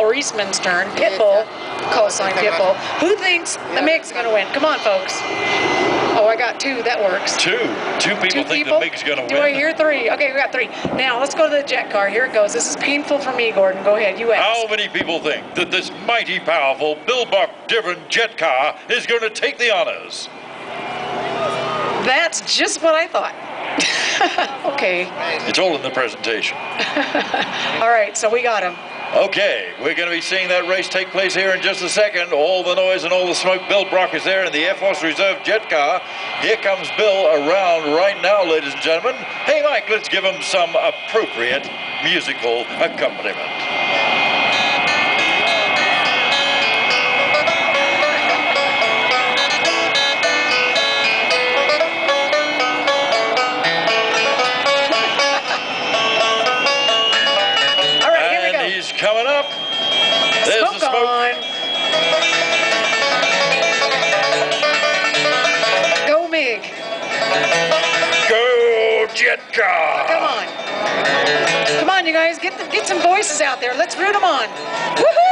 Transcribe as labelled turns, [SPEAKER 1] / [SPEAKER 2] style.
[SPEAKER 1] Reisman's turn. Pitbull. Call sign Pitbull. Who thinks the MIG's going to win? Come on, folks. Oh, I got 2. That works.
[SPEAKER 2] Two people think the MIG's going to win.
[SPEAKER 1] Do I hear 3? Okay, we got 3. Now, let's go to the Jetcar. Here it goes. This is painful for me, Gordon. Go ahead. You ask.
[SPEAKER 2] How many people think that this mighty, powerful, Bill Buck-driven Jetcar is going to take the honors?
[SPEAKER 1] That's just what I thought. Okay.
[SPEAKER 2] It's all in the presentation.
[SPEAKER 1] All right, so we got him.
[SPEAKER 2] Okay, we're going to be seeing that race take place here in just a second. All the noise and all the smoke. Bill Brock is there in the Air Force Reserve Jetcar. Here comes Bill around right now, ladies and gentlemen. Hey, Mike, let's give him some appropriate musical accompaniment. Coming up. There's the smoke.
[SPEAKER 1] On. Go MIG.
[SPEAKER 2] Go Jetcar.
[SPEAKER 1] Come on. Come on, you guys. Get some voices out there. Let's root them on. Woohoo!